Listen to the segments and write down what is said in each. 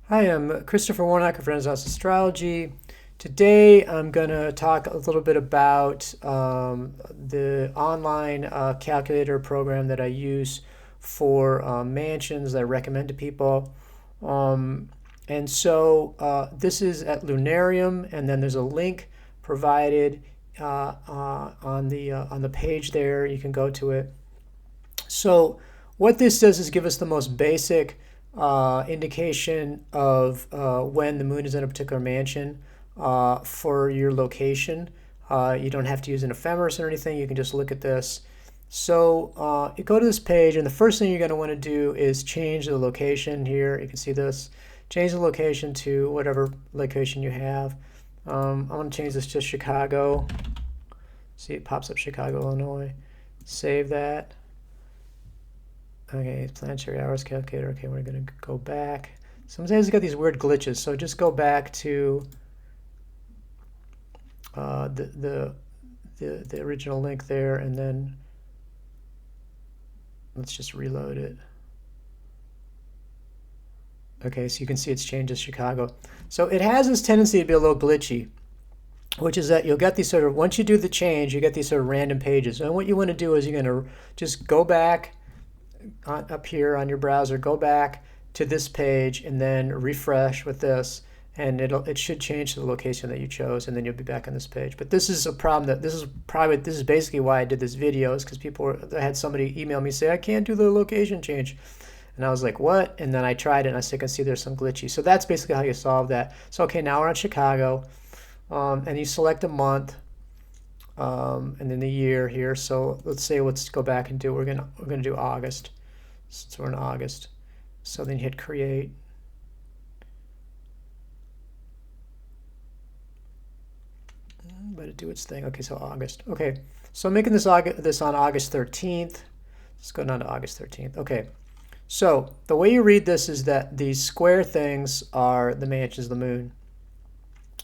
Hi, I'm Christopher Warnock of Renaissance Astrology. Today I'm going to talk a little bit about the online calculator program that I use for mansions that I recommend to people. Um, this is at Lunarium, and then there's a link provided on the page there. You can go to it. So what this does is give us the most basic indication of when the moon is in a particular mansion for your location. You don't have to use an ephemeris or anything. You can just look at this. So you go to this page, and the first thing you're going to want to do is change the location here. You can see this. Change the location to whatever location you have. I'm going to change this to Chicago. See, it pops up Chicago, Illinois. Save that. Okay, planetary hours calculator. Okay, we're going to go back. Sometimes it's got these weird glitches, so just go back to the original link there, and then let's just reload it. Okay, so you can see it's changed to Chicago. So it has this tendency to be a little glitchy, which is that you'll get these sort of, once you do the change, you get these sort of random pages. And what you want to do is you're going to just go back up here on your browser, go back to this page and then refresh with this, and it should change to the location that you chose, and then you'll be back on this page. But this is a problem that this is basically why I did this video, is because I had somebody email me say I can't do the location change, and I was like, what? And then I tried it, and I can see there's some glitchy. So that's basically how you solve that. So okay, now we're on Chicago, and you select a month. And then the year here. So let's go back and do, we're gonna do August. So we're in August. So then you hit create. Let it do its thing. Okay, so August. Okay, so I'm making this on August 13th. Let's go down to August 13th. Okay, so the way you read this is that these square things are the mansions of the moon.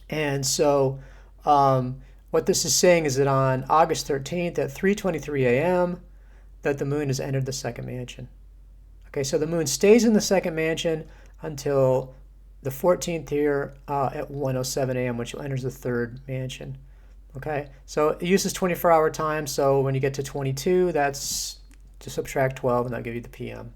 And so what this is saying is that on August 13th at 3:23 a.m. that the moon has entered the second mansion. Okay, so the moon stays in the second mansion until the 14th here at 1:07 a.m., which enters the third mansion. Okay, so it uses 24-hour time, so when you get to 22, that's to subtract 12, and that'll give you the PM.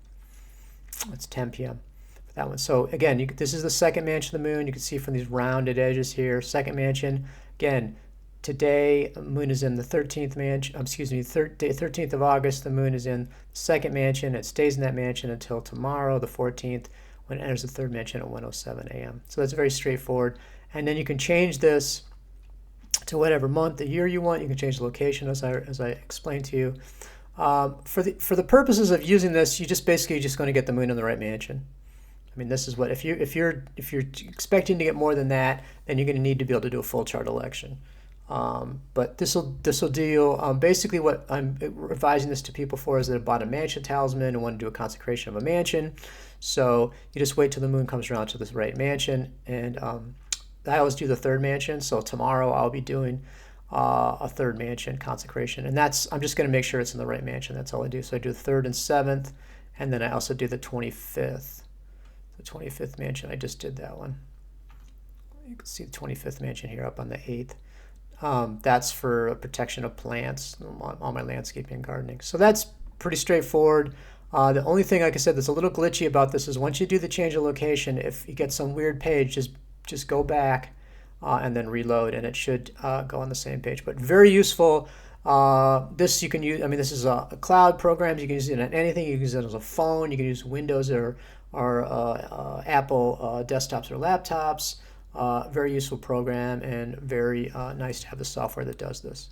It's 10 p.m. for that one. So again, this is the second mansion of the moon. You can see from these rounded edges here, second mansion. Again, today, the moon is in the 13th mansion, 13th of August, the moon is in the second mansion. It stays in that mansion until tomorrow, the 14th, when it enters the third mansion at 1:07 a.m. So that's very straightforward. And then you can change this to whatever month, the year you want. You can change the location, as I explained to you. For the purposes of using this, you just basically going to get the moon in the right mansion. I mean, this is what, if you're expecting to get more than that, then you're going to need to be able to do a full chart election. But this will deal, basically what I'm advising this to people for is that I bought a mansion talisman and want to do a consecration of a mansion. So you just wait till the moon comes around to this right mansion, and I always do the third mansion. So tomorrow I'll be doing a third mansion consecration, and I'm just going to make sure it's in the right mansion. That's all I do. So I do the 3rd and 7th, and then I also do the 25th. The 25th mansion, I just did that one. You can see the 25th mansion here up on the 8th. That's for protection of plants, all my landscaping and gardening. So that's pretty straightforward. The only thing, like I said, that's a little glitchy about this is once you do the change of location, if you get some weird page, just go back and then reload, and it should go on the same page. But very useful. This you can use. I mean, this is a cloud program. You can use it on anything. You can use it as a phone. You can use Windows or Apple desktops or laptops. Very useful program, and very nice to have the software that does this.